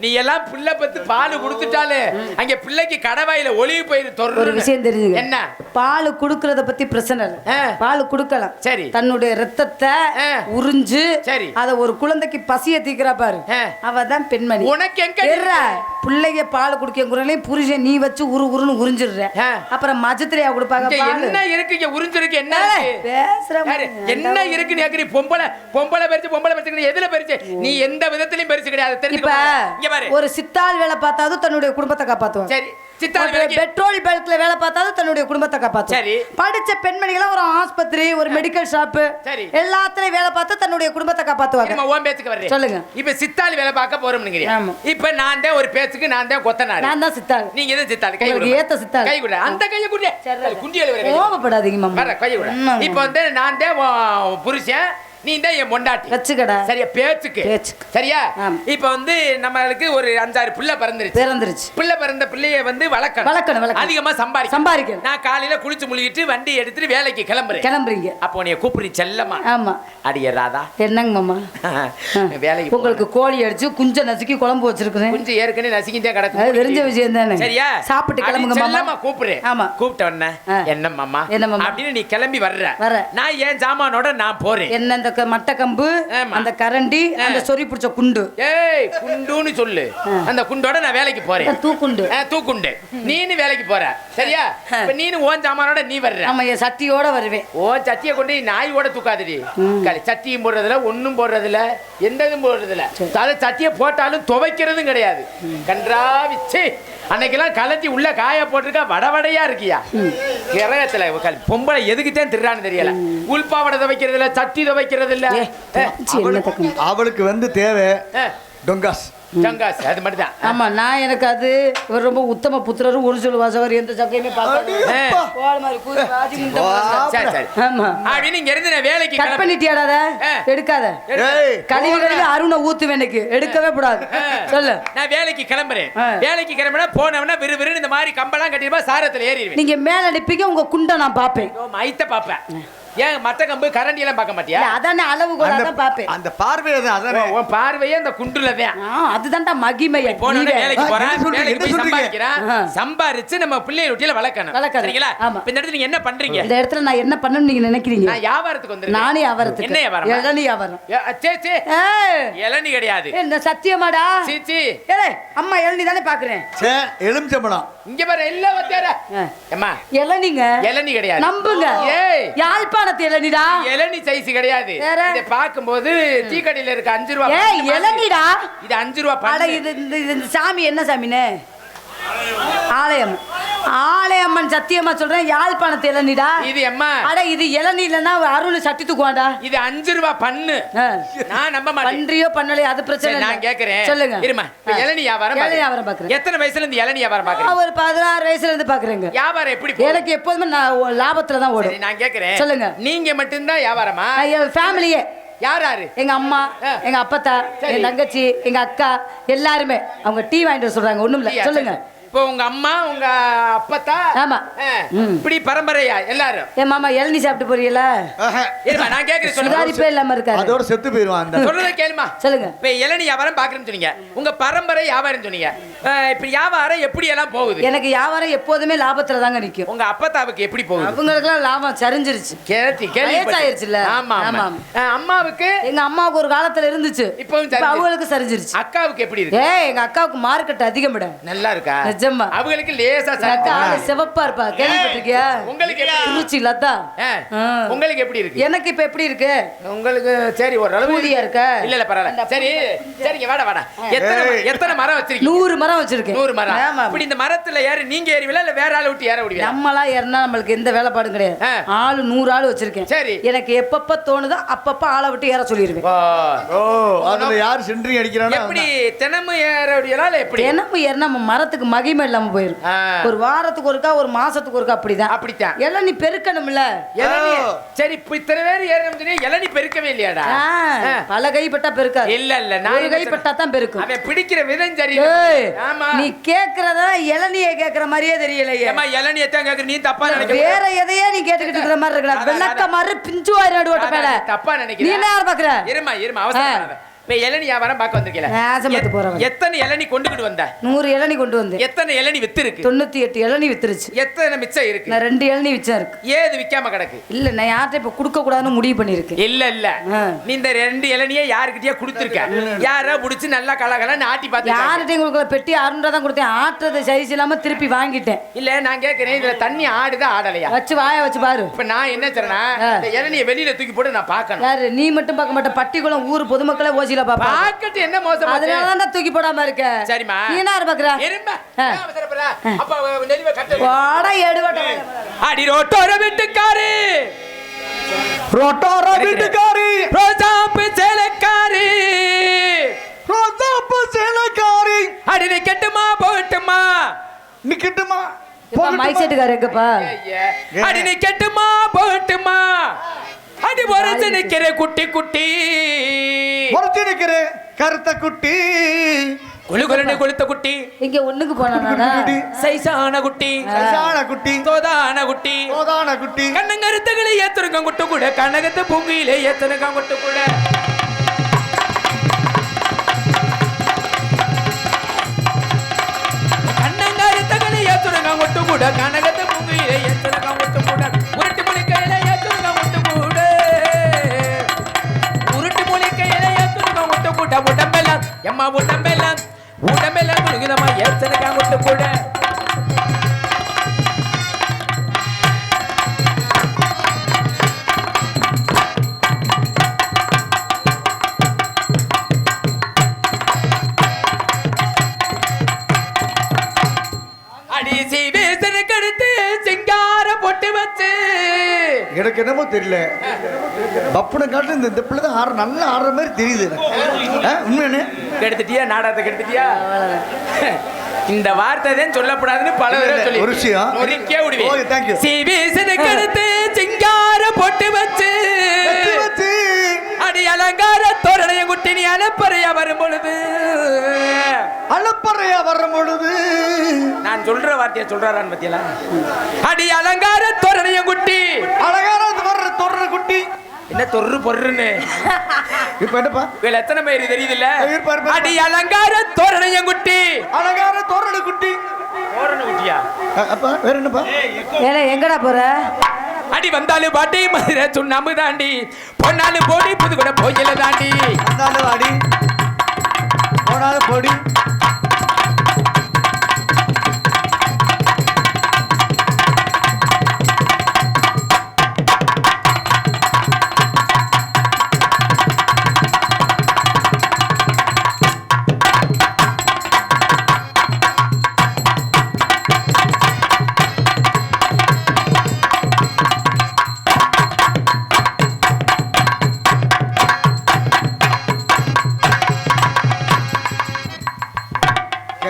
B: நீ எல்லாம் பிள்ளை பத்து பால் குடுத்துட்டாலே அங்க பிள்ளைக்கு கடவாயில ஒளிவு போயிரு
A: ஒரு விஷயம் தெரிஞ்சு என்ன பால் குடுக்கறத பத்தி பிரச்சனை இல்ல பால் குடுக்கலாம் சரி தன்னுடைய ரத்தத்தை உறிஞ்சு அத ஒரு குழந்தைக்கு பசிய தீக்கிறா பாரு அவதான் பெண்மணி
B: உனக்கு எங்க
A: பிள்ளைங்க பால் குடிக்க புருஷன் நீ வச்சு உருன்னு உறிஞ்சிடுற அப்புறம் மஜத்திரியா கொடுப்பாங்க
B: என்ன இருக்கு உறிஞ்சிருக்கு என்ன பேசுற என்ன இருக்கு நீ பொம்பளை பெருசு எதுல பெருசு நீ எந்த விதத்திலயும் பெருசு கிடையாது
A: ஒரு சித்தாள் வேலை பார்த்தாலும் தன்னுடைய குடும்பத்தை காப்பாத்துவாங்க சரி பெட்ரோல் பல்க்ல வேலை பார்த்தாலும் தன்னுடைய குடும்பத்தை காப்பாத்து படிச்ச பெண்மணிகளை ஒரு ஆஸ்பத்திரி ஒரு மெடிக்கல் ஷாப் எல்லாத்துலயும் வேலை பார்த்து தன்னுடைய குடும்பத்தை காப்பாத்துவாங்க சொல்லுங்க
B: இப்ப சித்தாள் வேலை பார்க்க போறோம் இப்ப நான் தான் ஒரு பேச்சுக்கு நான் தான் கொத்தனார்
A: நான் தான் சித்தாள்
B: நீங்க தான் சித்தாள் கை
A: ஏத்த சித்தாள்
B: கை கூட அந்த கையை குடி குண்டியல
A: கோபப்படாதீங்க மாமா
B: கை கூட இப்ப வந்து நான் தான் புருஷன் நீ தான் என் பொண்டாட்டி
A: வச்சுக்கடா
B: சரியா பேச்சுக்கு சரியா இப்ப வந்து நம்மளுக்கு ஒரு 5-6 பிள்ளை பிறந்துருச்சு பிள்ளை பிறந்த பிள்ளைய வந்து வளர்க்கணும் அதிகமா சம்பாதிக்கணும் நான் காலையில குளிச்சு முழுகிட்டு வண்டி எடுத்துட்டு வேலைக்கு கிளம்புறீங்க அப்போ நீ கூப்பிடு செல்லமா
A: ஆமா
B: அடியே ராதா
A: என்னங்க மாமா
B: வேலைக்கு
A: உங்களுக்கு கோழி அடிச்சு குஞ்ச நசுக்கி குழம்பு வச்சிருக்கேன்
B: குஞ்சு ஏற்கனவே நசுக்கிட்டே கிடக்கு
A: தெரிஞ்ச விஷயம் தானே
B: சரியா
A: சாப்பிட்டு கிளம்புங்க
B: செல்லமா கூப்பிடுறேன்
A: ஆமா
B: கூப்பிட்ட உடனே என்ன மாமா அப்படின்னு நீ கிளம்பி வர்ற நான் ஏன் ஜாமானோட நான் போறேன்
A: என்ன அந்த மட்டை கம்பு, அந்த கரண்டி, அந்த சொறி பிடிச்ச குண்டு.
B: ஏய் குண்டுன்னு சொல்லு. அந்த குண்டோட நான் வேலைக்கு போறேன்.
A: தூக்குண்டு.
B: தூக்குண்டு. நீனு வேலைக்கு போற சரியா? இப்ப நீனு ஓன் சாமானோட நீ வர்ற.
A: ஆமா, என் சட்டியோட வருவேன்.
B: ஓன் சட்டியை கொண்டு நாயோட தூக்காதடி. சட்டியும் போடுறதுல ஒன்னும் போடுறதுல எந்த இதுவும் போடுறதுல. அதை சட்டியை போட்டாலும் துவைக்கிறதும் கிடையாது. கன்றாவிச்சு அன்னைக்கெல்லாம் கலட்டி உள்ள காய போட்டிருக்கா வடவடையா இருக்கியா கிரகத்துல. பொம்பளை எதுக்குத்தான் திருறான்னு தெரியல. உள்பாவடை துவைக்கிறது இல்ல, சட்டி துவைக்கிறது இல்ல.
C: அவளுக்கு வந்து தேவை டொங்காஸ்.
B: ஜங்காஸ் அது மட்டும் தான்.
A: ஆமா, நான் எனக்கு அது ரொம்ப உத்தம புத்திரரும் ஒரு சொல்லு வாசவர் எந்த சக்கையுமே பண்ணிட்டியாடாத எடுக்காத கழிவுகளில் அருணை ஊத்துவேன் எனக்கு எடுக்கவே கூடாது. சொல்லு.
B: நான் வேலைக்கு கிளம்புறேன். வேலைக்கு கிளம்புனா போனவனா விறுவிறுன்னு இந்த மாதிரி கம்பெல்லாம் கட்டிருப்பா சாரத்துல ஏறிடுவேன்.
A: நீங்க மேல அனுப்பிக்க உங்க குண்டை நான் பாப்பேன்.
B: மைத்த பாப்பேன். ஏன் மத்த கம்பு கரண்டி எல்லாம் பார்க்க மாட்டியா?
A: அதானே அளவு கூட தான் பாப்பேன்.
C: அந்த பார்வையே தான். அதானே
B: உன் பார்வையே அந்த குண்டுல தான்.
A: அதுதான்டா மகிமை.
B: போனே வேலைக்கு போறேன். வேலைக்கு போய் சம்பாதிக்கிறேன். சம்பாரிச்சு நம்ம பிள்ளைய ரொட்டியில வளர்க்கணும். சரிங்களா? இந்த இடத்துல நீங்க என்ன பண்றீங்க?
A: இந்த இடத்துல நான் என்ன பண்ணனும் நீங்க நினைக்கிறீங்க?
B: நான் வியாபாரத்துக்கு வந்திருக்கேன்.
A: நானே வியாபாரத்துக்கு.
B: என்ன வியாபாரம்?
A: இளநீ வியாபாரம்.
B: சே இளநீ கிடையாது.
A: என்ன சத்தியமாடா?
B: சீ
A: ஏய் அம்மா இளநீ தானே பாக்குறேன்.
C: சே எலுமிச்சம்பழம்.
B: இங்க பாரு எல்லாம் வந்தாரா? அம்மா
A: இளநீங்க.
B: இளநீ கிடையாது.
A: நம்புங்க.
B: ஏய்
A: யாழ்ப்பாணத்து இளநீடா.
B: இளநீ சைஸ் கிடையாது. இத பாக்கும்போது டீ கடையில இருக்க 5 ரூபாய்.
A: ஏய் இளநீடா.
B: இது 5 ரூபாய்
A: அட இது இந்த சாமி என்ன சாமினே? ஆலயம். ஆலயம்மன் சத்தியமா சொல்றேன் யாழ்ப்பாணத்து இளநீடா.
B: இது அம்மா.
A: அட இது இளநீ இல்லனா அருள் சட்டி தூக்குவாடா.
B: இது 5 ரூபாய் பண்ணு. நான் நம்ப மாட்டேன்.
A: பன்றியோ பண்ணலையோ அது பிரச்சனை இல்ல.
B: நான் கேக்குறேன்.
A: சொல்லுங்க.
B: இருமா. இளநீ வியாபாரம்
A: பாக்குறேன்.
B: எத்தனை வயசுல இருந்து இளநீ வியாபாரம் பாக்குறீங்க?
A: ஒரு 16 வயசுல இருந்து பாக்குறேங்க.
B: வியாபாரம் எப்படி போகுது?
A: எனக்கு எப்போதுமே நான் லாபத்துல தான் ஓடும்.
B: நான் கேக்குறேன்.
A: சொல்லுங்க.
B: நீங்க மட்டும் தான் வியாபாரமா?
A: ஃபேமிலியே.
B: யாரு?
A: எங்க அம்மா, எங்க அப்பத்தா, எங்க தங்கச்சி, எங்க அக்கா எல்லாருமே அவங்க டீ வாங்கிட்டு சொல்றாங்க. ஒண்ணும் இல்ல. சொல்லுங்க.
B: இப்போ உங்க அம்மா உங்க அப்பத்தா?
A: ஆமா.
B: இப்படி பரம்பரையா எல்லாரும்?
A: என் மாமா இளநீ சாப்பிட்டு போறீங்களா?
B: இருமா நான் கேக்குறேன்.
A: சுதாரிப்பே இல்லாம இருக்காரு.
C: அதோட செத்து போயிடுவான். அந்த
B: சொல்றத கேளுமா.
A: சொல்லுங்க.
B: இப்போ இளநீ வியாபாரம் பாக்குறேன்னு சொன்னீங்க. உங்க பரம்பரை வியாபாரம் சொன்னீங்க. இப்படி வியாபாரம் எப்படி எல்லாம் போகுது?
A: எனக்கு வியாபாரம் எப்போதுமே லாபத்துல தாங்க நிக்கும்.
B: உங்க அப்பத்தாவுக்கு எப்படி போகுது?
A: அவங்களுக்குலாம் லாபம் சரிஞ்சிருச்சு.
B: கேள்விப்பட்டிருச்சுல. ஆமா ஆமா. அம்மாவுக்கு? எங்க
A: அம்மாவுக்கு ஒரு காலத்துல இருந்துச்சு. இப்போ அவங்களுக்கு சரிஞ்சிருச்சு.
B: அக்காவுக்கு எப்படி இருக்கு?
A: எங்க அக்காவுக்கு மார்க்கெட் அதிகம் விட.
B: நல்லா இருக்கா?
A: நிஜமா.
B: அவங்களுக்கு லேசா
A: சிவப்பா இருப்பா. கேள்விப்பட்டிருக்கியா?
B: உங்களுக்கு
A: திருச்சி லதா.
B: உங்களுக்கு எப்படி இருக்கு?
A: எனக்கு இப்ப எப்படி இருக்கு?
B: உங்களுக்கு சரி ஒரு அளவு
A: ஊதியா இருக்க?
B: இல்ல இல்ல பரவாயில்ல. சரி சரிங்க வாடா. எத்தனை மரம் வச்சிருக்கீங்க?
A: 100 மரம் வச்சிருக்கேன்.
B: 100 மரம். இப்படி இந்த மரத்துல ஏறி நீங்க ஏறிவீங்களா இல்ல வேற ஆளை விட்டு ஏற விடுவீங்களா?
A: நம்மளா ஏறினா நம்மளுக்கு எந்த வேலைப்பாடும் கிடையாது. ஆளு 100 ஆளு வச்சிருக்கேன்.
B: சரி.
A: எனக்கு எப்பப்ப தோணுதோ அப்பப்ப ஆளை விட்டு ஏற சொல்லிடுவேன்.
C: ஓ அதுல யார் சென்ட்ரிங் அடிக்கிறானோ
B: எப்படி தினமும் ஏற விடுவீங்களா இல்ல எப்படி?
A: தினமும் ஏறினா நம்ம மரத்துக்கு மகிமை இல்லாம போயிடும். ஒரு வாரத்துக்கு ஒருக்கா ஒரு மாசத்துக்கு ஒருக்கா அப்படிதான். இளநீ பெருக்கணும்ல.
B: சரி இப்ப இத்தனை பேர் ஏறணும். இளநீ பெருக்கவே இல்லையாடா?
A: பல கைப்பட்டா பெருக்காது.
B: இல்ல இல்ல நான்
A: ஒரு கைப்பட்டா தான் பெருக்கும்.
B: அவன் பிடிக்கிற விதம் சரி. ஆமா
A: நீ கேக்குறத இளநியை கேக்குற மாதிரியே தெரியலையே.
B: அம்மா இளநியை தான் கேக்குற. நீ தப்பா நினைக்கிற.
A: வேற எதையே நீ கேட்டுக்கிட்டு இருக்கிற மாதிரி இருக்கடா. வெள்ளக்க மாதிரி பிஞ்சு வாயிரோட ஓட்ட பேட.
B: தப்பா நினைக்கிற.
A: நீ என்ன யார் பாக்குற?
B: இருமா அவசரப்படாத. இப்ப இளநீ வியாபாரம் பார்க்க வந்திருக்கீல.
A: ஆசமத்து போறவன்.
B: எத்தனை இளநீ கொண்டுகிட்டு வந்த?
A: 100 இளநீ கொண்டு வந்தேன்.
B: எத்தனை இளநீ வித்து இருக்கு?
A: 98 இளநீ வித்துருச்சு.
B: எத்தனை மிச்சம் இருக்கு?
A: நான் 2 இளநீ மிச்சம் இருக்கு.
B: ஏது விக்காம கிடக்கு?
A: இல்ல நான் யார்ட்ட இப்ப குடுக்க கூடாதுன்னு முடிவு பண்ணிருக்கேன்.
B: இல்ல நீ இந்த 2 இளநியே யாருக்கிட்டயே கொடுத்திருக்க. யாரா புடிச்சு நல்லா கலகலன்னு ஆட்டி பார்த்து.
A: யார்கிட்டயும் கொடுக்கல. பெட்டி 600 தான் கொடுத்தேன். ஆட்டுறது சைஸ் இல்லாம திருப்பி வாங்கிட்டேன்.
B: இல்ல நான் கேக்குறேன் இதுல தண்ணி ஆடுதா ஆடலையா?
A: வச்சு வாய வச்சு பாரு.
B: இப்ப நான் என்ன சொல்றேன்னா இந்த இளநியை வெளியில தூக்கி போட்டு நான் பார்க்கணும்.
A: யாரு நீ மட்டும் பார்க்க மாட்ட. பட்டிக்குளம் ஊர் பொதுமக்களே ஓசில பாப்பா.
B: என்ன மோசம்?
A: அதனால தான் தூக்கி போடாம இருக்க.
B: சரிமா.
A: நீ என்ன பாக்குற?
B: எருமை. அவசரப்படா. அப்ப நெலிவ கட்ட.
A: வாடா எடுவட்ட.
B: அடி ரோட்டோர வீட்டுக்காரி.
C: ரோட்டோர வீட்டுக்காரி.
B: ரோசாப்பு சேலக்காரி.
C: ரோசாப்பு சேலக்காரி.
B: அடி நீ கெட்டுமா போட்டுமா?
C: நிக்கட்டுமா?
A: இப்ப மைக் செட்டுக்கார எங்கப்பா?
B: அடி நீ கெட்டுமா போட்டுமா? அடி வரச்சு நிக்கிற குட்டி குட்டி.
C: வரச்சு நிக்கிற கருத்த குட்டி.
B: குளுகுலன்னு கொளுத்த குட்டி.
A: இங்க ஒண்ணுக்கு போனானா?
B: சைசான குட்டி.
C: சைசான குட்டி.
B: தோதான குட்டி.
C: தோதான குட்டி.
B: கண்ணங்கருத்துகளை ஏத்துருங்க குட்டு கூட. கனகத்து பூங்கியிலே ஏத்துருங்க குட்டு கூட. கண்ணங்கருத்துகளை ஏத்துருங்க குட்டு கூட. கனகத்து பூங்கியிலே ஏத்துருங்க குட்டு கூட. உருட்டு மணிக்கையில ஏத்துருங்க குட்டு கூட. நம்ம உடம்பெல்லாம் குழுகுதம்மா ஏத்தனுக்கா கொண்டு கூட அடிசி வேசனுக்கு அடுத்து சிங்கார பொட்டு வச்சு
C: எனக்கு என்னமோ தெரியல பப்புனை காட்டு இந்த பிள்ளை தான் ஆறு நல்லா ஆடுற மாதிரி தெரியுது உண்மையானே
B: கெடுத்துட்டியா நாடகத்தை கெடுத்துட்டியா இந்த வார்த்தை தான் சொல்லப்படாதுன்னு பல தடவை சொல்லி
C: ஒரு விஷயம்
B: ஒருக்கே விடுவேன்
C: ஓகே தேங்க் யூ
B: சீவேசனுக்கு அடுத்து சிங்கார பொட்டு வச்சு அடி அலங்கார தோரணைய குட்டி நீ அலப்பறையா வரும் பொழுது நான் சொல்ற வார்த்தையை சொல்றாரான்னு பத்தியலா அடி அலங்கார தோரணைய குட்டி
C: அலங்கார தோரண குட்டி
B: என்ன தொரு பொருன்னு
C: இப்ப என்னப்பா
B: வேற எத்தனை பேர் தெரியுதுல்ல அடி அலங்கார தோரணைய குட்டி
C: அலங்கார தோரண குட்டி
B: தோரண குட்டியா
C: அப்பா வேற என்னப்பா
A: ஏலே எங்கடா போற
B: அடி வந்தாலும் பாட்டி மதுரை சுண்ணாம்பு தாண்டி பொன்னாலும் போடி புதுக்கூட போயில தாண்டி
C: வந்தாலும் வாடி போனாலும் போடி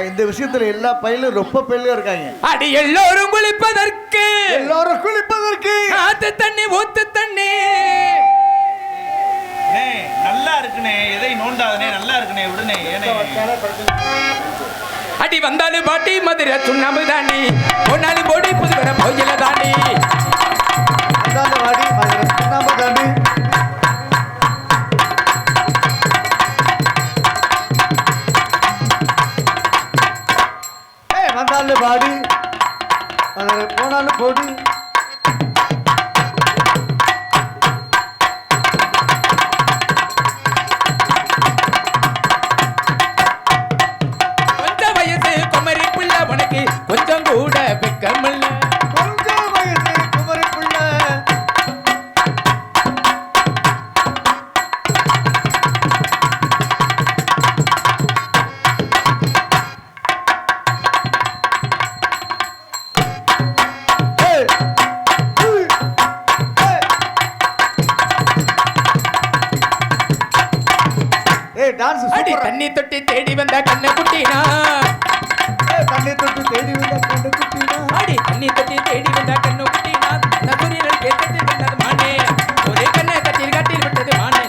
C: இந்த விஷயத்துல எல்லா பையிலும் ரொம்ப பையிலும் இருக்காங்க
B: அடி எல்லோரும் குளிப்பதற்கு ஆத்து தண்ணி ஊத்து தண்ணி
D: நல்லா இருக்குனே எதை நோண்டாதனே நல்லா இருக்குனே விடுனே ஏனே
B: அடி வந்தாலும் பாட்டி மதுரை சுண்ணாம்பு தாண்டி பொன்னாலும் போடி புதுக்கூட போயில தாண்டி
C: வந்தாலும் வாடி மதுரை சுண்ணாம்பு தாண்டி வந்தாலும் வாடி போனாலும் போடி
B: கொஞ்சம் வயசு குமரி பிள்ளை உனக்கு கொஞ்சம் கூட வெக்கமில்ல
C: கொஞ்சம் வயசு குமரி பிள்ளை
B: அடி தண்ணி தொட்டி தேடி வந்த கண்ண குட்டினா
C: தண்ணி தொட்டி தேடி வந்த கண்ணு குட்டினா
B: அடி தண்ணி தொட்டி தேடி வந்த கண்ண குட்டினா நகுரில் கேட்டது கண்ணது மானே ஒரே கண்ணை கட்டில் கட்டில் விட்டது மானே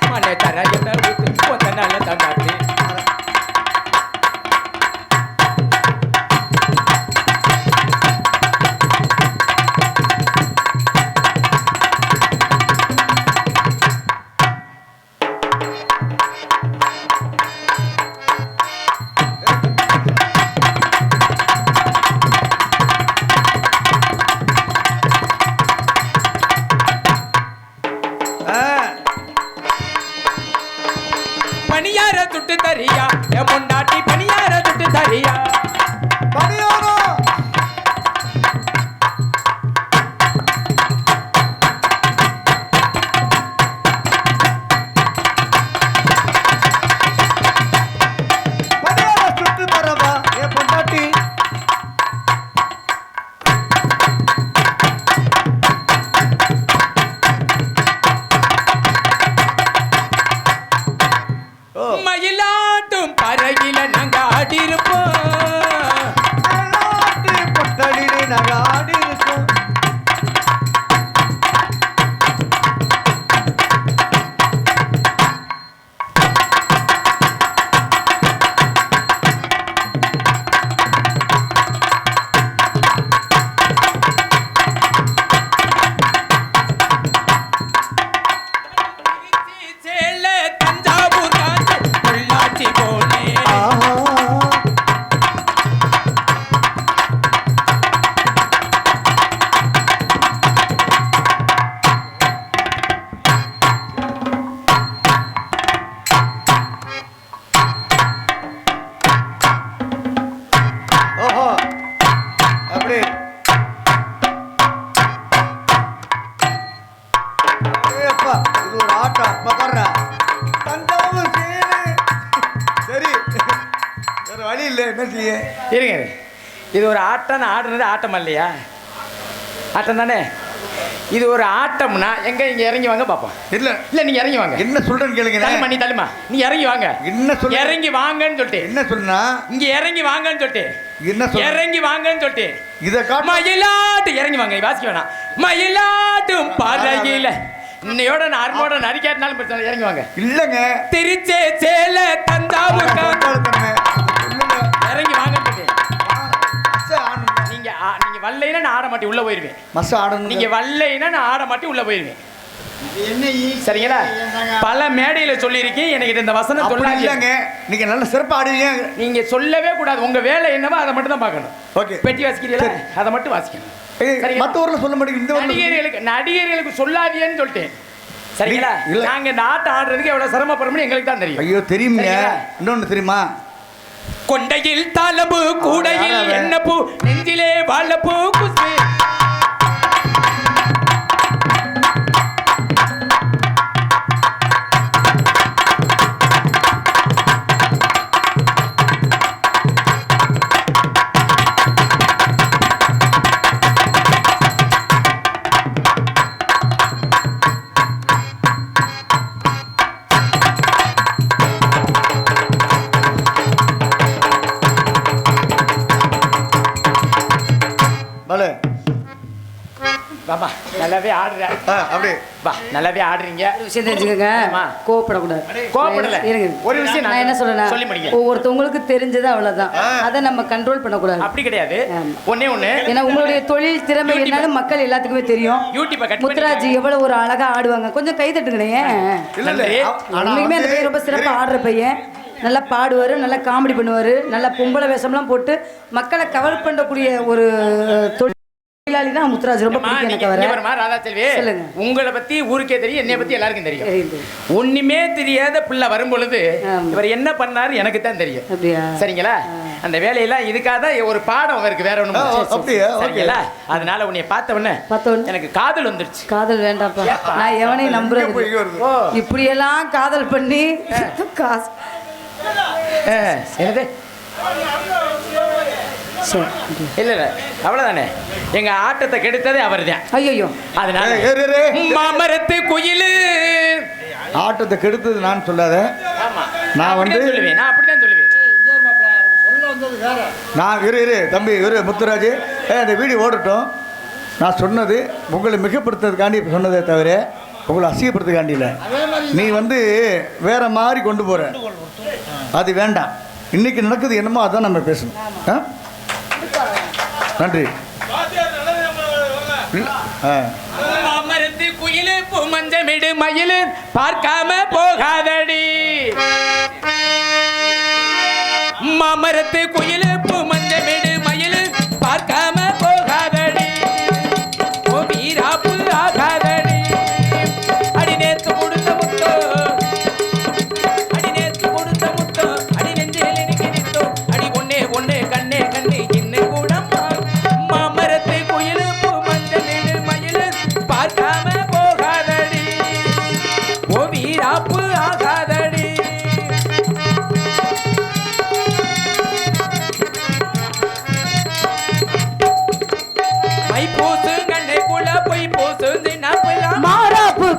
B: மானே தர என்ன ஊத்து கொஞ்ச நாள் தங்காத்து இருங்க இது ஒரு ஆட்டம் ஆடுறது ஆட்டம் இல்லையா ஆட்டம் தானே இது ஒரு ஆட்டம்னா எங்க இங்க இறங்கி வாங்க பாப்போம்
C: இல்ல
B: இல்ல நீங்க இறங்கி வாங்க
C: என்ன சொல்றேன்னு கேளுங்க
B: தள்ளுமா நீ தள்ளுமா நீ இறங்கி வாங்க
C: என்ன சொல்ல
B: இறங்கி வாங்கன்னு சொல்லிட்டு
C: என்ன சொன்னா
B: இங்க இறங்கி வாங்கன்னு சொல்லிட்டு
C: என்ன சொல்ல
B: இறங்கி வாங்கன்னு சொல்லிட்டு
C: இத காட்டு
B: மயிலாட்டு இறங்கி வாங்க வாசிக்க வேணாம் மயிலாட்டும் பலகில இன்னையோட நான் அருமோட நரிக்காட்டினாலும் பிரச்சனை இறங்கி வாங்க
C: இல்லங்க
B: திருச்சே சேல தஞ்சாவூர் இறங்கி வாங்கன்னு சொல்லிட்டு நீங்க நீங்க வல்லைன்னா நான் ஆட மாட்டேன் உள்ள போயிருவேன்
C: மச ஆடணும்
B: நீங்க வல்லைன்னா நான் ஆட மாட்டேன் உள்ள போயிருவேன் சரிங்களா பல மேடையில சொல்லியிருக்கேன் எனக்கு இந்த வசனம் சொல்லாங்க
C: இல்லங்க நீங்க நல்ல சிறப்பா ஆடுவீங்க
B: நீங்க சொல்லவே கூடாது உங்க வேலை என்னவோ அதை மட்டும் தான் பார்க்கணும்
C: ஓகே
B: பெட்டி வாசிக்கிறீங்களா அதை மட்டும் வாசிக்கணும்
C: மத்த ஊர்ல சொல்ல மாட்டேங்க இந்த ஊர்ல
B: நடிகர்களுக்கு சொல்லாதியன்னு சொல்லிட்டேன் சரிங்களா நாங்க இந்த ஆட்டம் ஆடுறதுக்கு எவ்வளவு சிரமப்படுறோம்னு எங்களுக்கு தான் தெரியும்
C: ஐயோ தெரியுங்க இன்னொன்னு தெரியுமா
B: கொண்டையில் தாளம்பு கூடையில் என்ன பூ நெஞ்சிலே வாழப்பூ குஸ்மி பாபா நல்லாவே ஆடுற
C: அப்படியே
B: வா நல்லாவே ஆடுறீங்க
A: விஷயம் தெரிஞ்சுக்கங்க கோவப்படக்கூடாது
B: கோவப்படல
A: ஒரு விஷயம் நான் என்ன சொல்றேன்
B: சொல்லி முடிங்க
A: ஒவ்வொருத்தவங்களுக்கு தெரிஞ்சது அவ்வளவுதான் அதை நம்ம கண்ட்ரோல் பண்ணக்கூடாது
B: அப்படி கிடையாது ஒண்ணே ஒண்ணு
A: ஏன்னா உங்களுடைய தொழில் திறமை என்னன்னு மக்கள் எல்லாத்துக்குமே தெரியும் முத்துராஜ் எவ்வளவு ஒரு அழகா ஆடுவாங்க கொஞ்சம் கை தட்டுங்களேன் உண்மைக்குமே அந்த பையன் ரொம்ப சிறப்பா ஆடுற பையன் நல்லா பாடுவாரு நல்லா காமெடி பண்ணுவாரு நல்லா பொம்பளை வேஷம்லாம் போட்டு மக்களை கவர் பண்ணக்கூடிய ஒரு தொழிலாளி தான் முத்துராஜ் ரொம்ப பிடிக்கும் எனக்கு வர
B: ராதாச்செல்வி உங்களை பத்தி ஊருக்கே தெரியும் என்னைய பத்தி எல்லாருக்கும் தெரியும் ஒண்ணுமே தெரியாத பிள்ளை வரும் பொழுது இவர் என்ன பண்ணாரு எனக்கு தான் தெரியும் சரிங்களா அந்த வேலையெல்லாம் இதுக்காக தான் ஒரு பாடம் இருக்கு வேற ஒண்ணும் சரிங்களா அதனால உன்னைய பார்த்த உடனே எனக்கு காதல் வந்துருச்சு
A: காதல் வேண்டாம்ப்பா நான் எவனையும் நம்புறது இப்படியெல்லாம் காதல் பண்ணி காசு
B: என்னது இல்ல இல்ல அவ்வளவுதானே எங்க ஆட்டத்தை கெடுத்ததே அவர் தான்
A: ஐயோ
B: அதனால மாமரத்து குயிலு
C: ஆட்டத்தை கெடுத்தது நான் சொல்லாத நான் வந்து
B: சொல்லுவேன் நான் அப்படிதான் சொல்லுவேன்
C: நான் இரு தம்பி முத்துராஜ் இந்த வீடியோ ஓடட்டும் நான் சொன்னது உங்களை மிகப்படுத்துறதுக்காண்டி சொன்னதே தவிர உங்களை அசிங்கப்படுத்துக்காண்டி இல்லை நீ வந்து வேற மாதிரி கொண்டு போற அது வேண்டாம் இன்னைக்கு நடக்குது என்னமோ அதான் நம்ம பேசணும் நன்றி
B: மாமரத்து குயிலு பூமஞ்சமிடு மயிலு பார்க்காம போகாதடி மாமரத்து குயிலு பூமஞ்சமிடு மயிலு பார்க்காம போகாதடி ஓ வீராப்பு ஆகாதடி அடி நேத்து கொடுத்த முத்தோ அடி நேத்து கொடுத்த முத்தோ அடி நெஞ்சில் எனக்கு நித்தோ அடி ஒன்னே ஒன்னே கண்ணே கண்ணே இன்னும் கூட மாமரத்து குயிலு பூமஞ்சமிடு மயிலு பார்க்காம போகாதடி ஓ வீராப்பு ஆகாதடி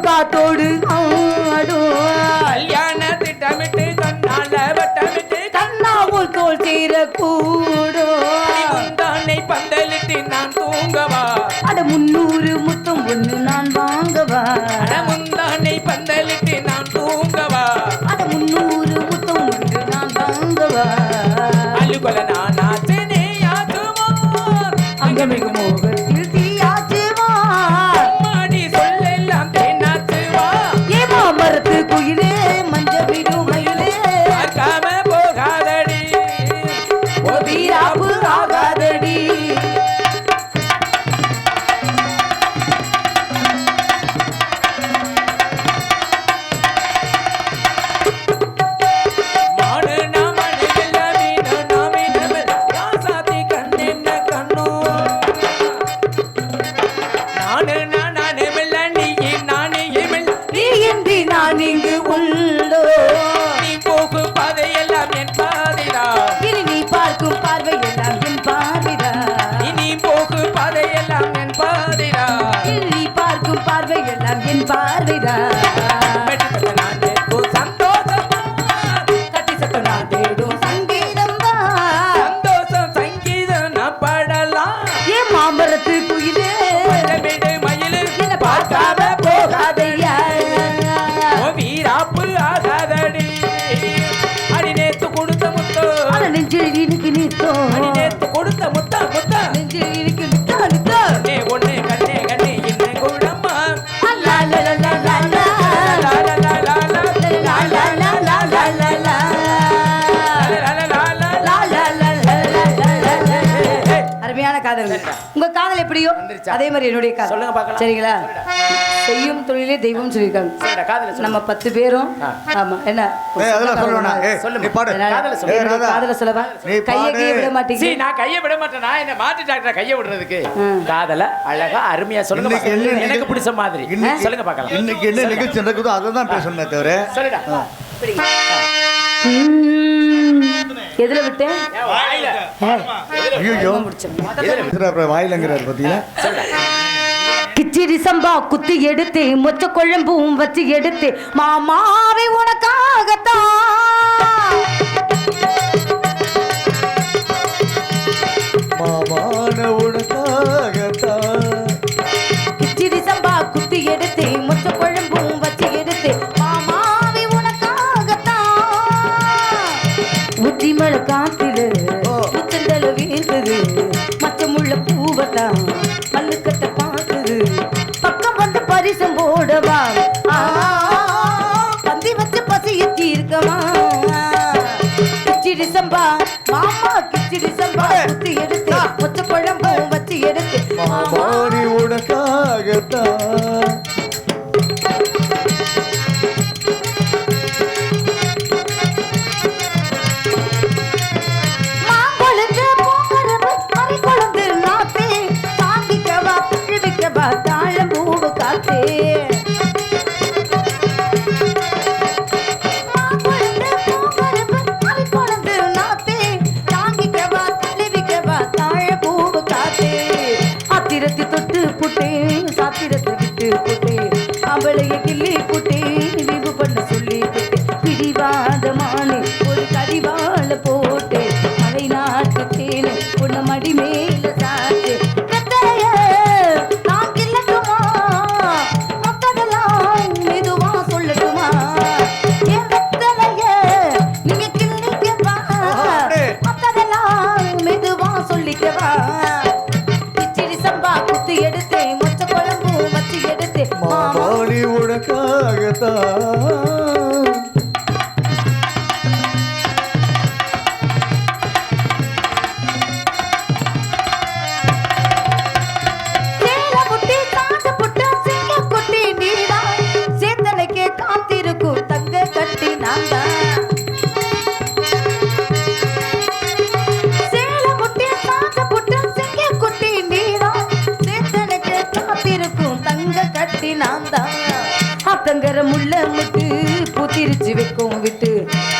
A: காத்தோடு
B: கல்யாண திட்டமிட்டு கண்ணால வட்டமிட்டு
A: கண்ணாவூர் தோல் தீர கூடும்
B: தானே பந்தலிட்டு நான் தூங்கவா
A: அட 300 முத்தம் ஒண்ணு நான் வாங்கவா
B: அட முந்தானை பந்தலிட்டு நான் தூங்கவா
A: அட 300 முத்தம் ஒண்ணு நான் வாங்கவா
B: அழுகொல நான் ஆச்சனே யாதுமா
A: அங்கமிகு மோகத்தில் தீயாச்சுவா
B: மாடி சொல்லெல்லாம் தேனாச்சுவா
A: ஏ மாமரத்து குயிலே மஞ்ச விடு மயிலே
B: பார்க்காம போகாதடி
A: ஓ வீராப்பு ஆகாதடி என் பார்வைதான்
B: சந்தோஷம் கட்டி சத்தம் நான் தேடும்
A: சங்கீதம் தான்
B: சந்தோஷம் சங்கீதம் நான் பாடலாம்
A: என் மாமரத்து குயிலே
B: மயிலு
A: என்ன பார்க்காம போகாதையா
B: வீராப்பு ஆகாதடி அடி நேத்து கொடுத்த முத்தோ
A: நெஞ்சில் இனிக்கு நித்தோ
B: அடி நேத்து கொடுத்த முத்தா முத்தா
A: நெஞ்சில் இனிக்கு நித்தோ நித்தோ
B: ஒண்ணே கண்ணே கண்ணே என்ன கூடம்மா
A: லா லா லா லா லா லா
B: லா லா லா லா லா
A: லா லா லா லா லா லா லா அருமையான காதல் உங்க காதல் எப்படியோ அதே மாதிரி என்னுடைய காதல்
B: சொல்லுங்க பார்க்கலாம்.
A: சரிங்களா செய்யும் தொழிலே தெய்வம் சொல்லியிருக்காங்க
B: சரிடா, காதல சொல்லு.
A: நம்ம 10 பேரும் ஆமா என்ன
C: அதெல்லாம் சொல்லணும்னா
B: சொல்லுமா.
C: நீ பாடு
A: அதனால
B: காதல சொல்லு.
A: என்னுடைய காதல சொல்லவா
C: நீ
A: கையை
C: பாடு.
A: கையை விட மாட்டீங்க
B: சீ, நான் கையை விட மாட்டேன். நான் என்ன மாட்டு டாக்டர் கையை விடுறதுக்கு காதல அழகா அருமையா சொல்லுங்க
C: இன்னைக்கு என்ன
B: பார்க்கலாம். எனக்கு
C: நிகழ்ச்சி-
B: பிடிச்ச மாதிரி
C: இன்னைக்கு-
B: சொல்லுங்க பார்க்கலாம்.
C: இன்னைக்கு என்ன நிகழ்ச்சி நடக்குதோ அதை தான் பேசணுமே தவிர
B: சொல்லுடா.
A: எதுல விட்டேன்
B: வாயில.
C: ஐயோ
A: முடிச்சேன்
C: வாயிலங்கிறார் பார்த்தீங்களா
A: கிச்சிடி சம்பா குத்தி எடுத்து மொச்ச குழம்பும் வச்சு எடுத்து மாமாவை உனக்காகத்தான்
C: மாமான உனக்காகத்தான்
A: கிச்சிடி சம்பா குத்தி எடுத்து மொச்ச குழம்பும் வச்சு எடுத்து மாமாவை உனக்காகத்தான் உச்சி மழை காத்திடு உச்சந்தல வீசுது மச்சமுள்ள பூவத்தான் மல்லுக்கட்ட பார்க்குது பக்கம் வந்து பரிசம் போடவா பந்தி வச்சு பசிய தீர்க்கமா கிச்சிடி சம்பா மாமா கிச்சிடி சம்பா குத்தி எடுத்து மொச்ச குழம்பும் வச்சு எடுத்து
C: மாமாடி உனக்காகத்தான்
A: மாம்பழந்து பூங்கரவு மறிக்கொழுந்து நாத்தே தாங்கிக்கவா தழுவிக்கவா தாழம்பூவு காத்தே மாம்பழந்து பூங்கரவு மறிக்கொழுந்து நாத்தே தாங்கிக்கவா தழுவிக்கவா தாழம்பூவு காத்தே ஆத்திரத்தை தொட்டு புட்டே சாத்திரத்தை விட்டு புட்டே அவளைய கிள்ளி புட்டே விவு பண்ண சொல்லி புட்டே பிடிவாதமானே ஒரு கடிவாள போட்டு மலை நாட்டு தேனு உன்ன மடி மேல சாத்து கத்தலைய நான் கிள்ளட்டுமா மத்ததெல்லாம் மெதுவா சொல்லட்டுமா என் கத்தலைய நீங்க கிள்ளிக்கவா மத்ததெல்லாம் மெதுவா சொல்லிக்கவா கிச்சிடி சம்பா குத்தி எடுத்து மொச்ச குழம்பு வச்சு எடுத்து மாமா
C: மாமாடி உனக்காகத்தான்
A: சேல புட்டி காச புட்டு சிங்க குட்டி நீடா சேத்தனைக்கு காத்திருக்கும் தங்க கட்டி நான்தா சேல புட்டி காச புட்டு சிங்க குட்டி நீடா சேத்தனைக்கு காத்திருக்கும் தங்க கட்டி நான்தா ஆத்தங்கர முள்ள முட்டு பூத்திருச்சு வைக்கும் விட்டு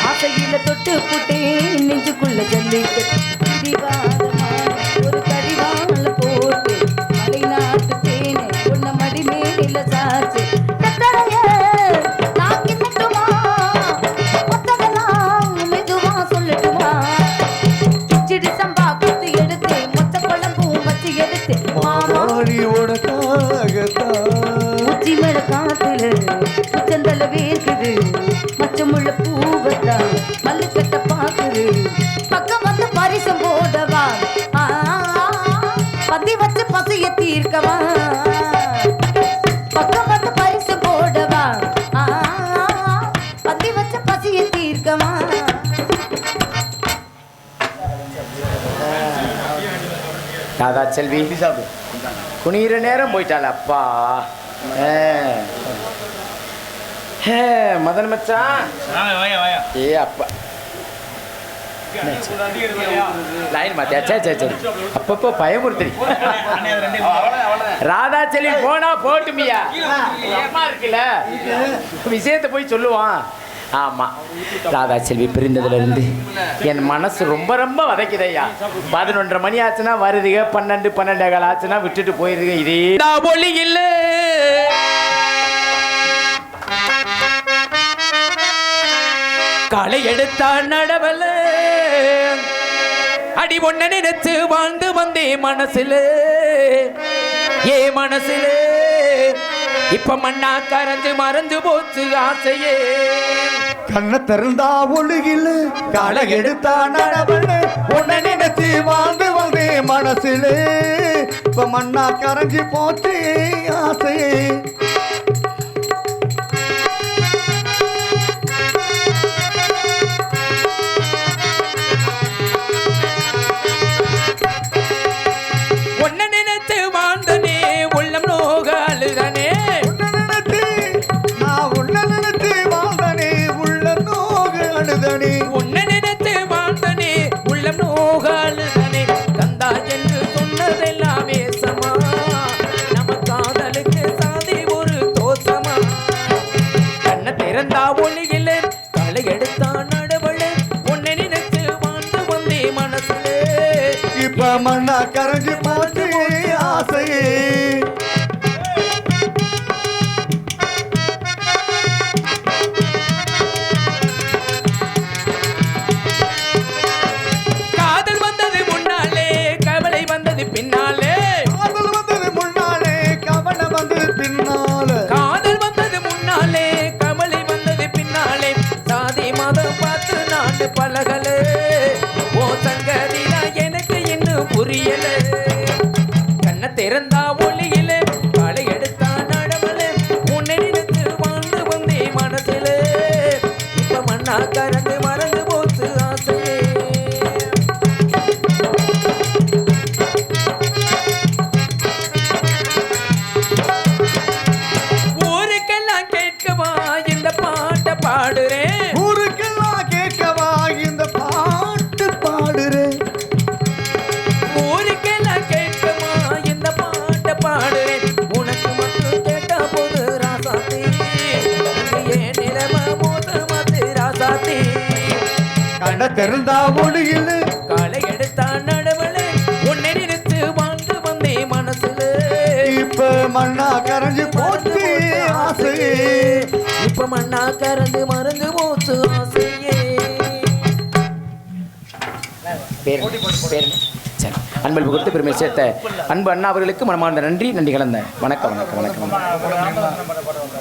A: ஆசையில தொட்டு புட்டே நெஞ்சுக்குள்ள ஜல்லிக்கட்டு பிடிவாதமான ஒரு கடிவாள போட்டு மலை நாட்டு தேனு உன்ன மடி மேல சாச்சு கத்தலைய நான் கிண்ணட்டுமா மொத்ததெல்லாம் மெதுவா சொல்லட்டுமா கிச்சிடி சம்பா குத்தி எடுத்து மொத்த குழம்பும் வச்சு எடுத்து மாமா
C: மாமாடி உனக்காகத்தான்
A: உச்சி மேல காத்துல உச்சந்தல வேர்க்குது மச்சமுள்ள பூவத்தான் மல்லுக்கட்ட பாக்குது பக்கம் வந்து பரிசம் போடவா பத்தி வச்சு பசிய தீர்க்கவா பக்கம் வந்து பரிசு போடவா பத்தி வச்சு பசிய தீர்க்கவா
B: ராதா செல்வி குனிகிற நேரம் போயிட்டாள் அப்பா மதன் மச்சான்
D: வாயா வாயா
B: ஏ அப்பா லைன் மாத்தியா சரி சரி சரி அப்பப்போ பயமுறுத்தரி ராதா செல்வி போனா போட்டுமியா ஏமா இருக்குல்ல விஷயத்தை போய் சொல்லுவான் ஆமா ராதா செல்வி பிரிந்ததுல இருந்து என் மனசு ரொம்ப ரொம்ப வதைக்குதையா 11:30 மணி ஆச்சுன்னா வருதுக 12 12 ஆச்சுன்னா விட்டுட்டு போயிருதுங்க இதே ஒளி இல்லை காலை எடுத்தா நடவல அடி ஒன்ன நினைச்சு வாழ்ந்து வந்தே மனசுல ஏ மனசுல இப்ப மண்ணா கரைஞ்சு மறைஞ்சு போச்சு ஆசையே
C: கண்ண திறந்தா ஒழுகில காலை எடுத்தா நடவல உன்னை நினைச்சு வாழ்ந்து வந்தே மனசுல இப்ப மண்ணா கரைஞ்சு போச்சு ஆசையே
B: ஒன்ன நினைச்சு வாழ்ந்தனே உள்ளம் நோகாலுதானே உன்னை நினைத்து வாழ்ந்தனே உள்ளம் நோகாலுதானே கந்தா என்று சொன்னதெல்லாம் வேசமா நம்ம காதலுக்கு சாதி ஒரு தோசமா கண்ண திறந்தா ஒளியில களை எடுத்தா நடவள உன்னை நினைத்து வாழ்ந்து வந்தே மனசுல
C: இப்ப மண்ணா கரைஞ்சு போச்சு ஆசையே
B: பின்னாலே
C: காதல் வந்தது முன்னாலே கவலை வந்தது பின்னாலே
B: காதல் வந்தது முன்னாலே கவலை வந்தது பின்னாலே சாதி மதம் பார்த்து நாட்டு பழகல ஓ சங்கதில எனக்கு இன்னும் புரியல கண்ண திறந்தா ஒளியில காலை எடுத்தா நடவல உன்னை நினைத்து வாழ்ந்து வந்தே மனசுல இப்ப மண்ணா கரந்து மறந்து போச்சு ஆசையே பாடுறேன்
C: ஊருக்கெல்லாம் கேட்கவா இந்த பாட்டு பாடுறேன்
B: ஊருக்கெல்லாம் கேட்கவா இந்த பாட்டை பாடுறேன் உனக்கு மட்டும் கேட்டா போது ராசாத்தி ஏன் நிலம போது மாத்து ராசாத்தி
C: கண்ண திறந்தா ஒளியில்
B: காலை எடுத்தா நடவளே உன்னை நினைத்து வாழ்ந்து வந்தே மனசுல
C: இப்ப மண்ணா கரைஞ்சு போச்சு ஆசையே
B: இப்ப மண்ணா கறந்து மறந்து போச்சு ஆசையே அன்பு கொடுத்து பெருமை சேர்த்த அன்பு அண்ணா அவர்களுக்கு மனமார்ந்த நன்றி கலந்த வணக்கம் வணக்கம் வணக்கம்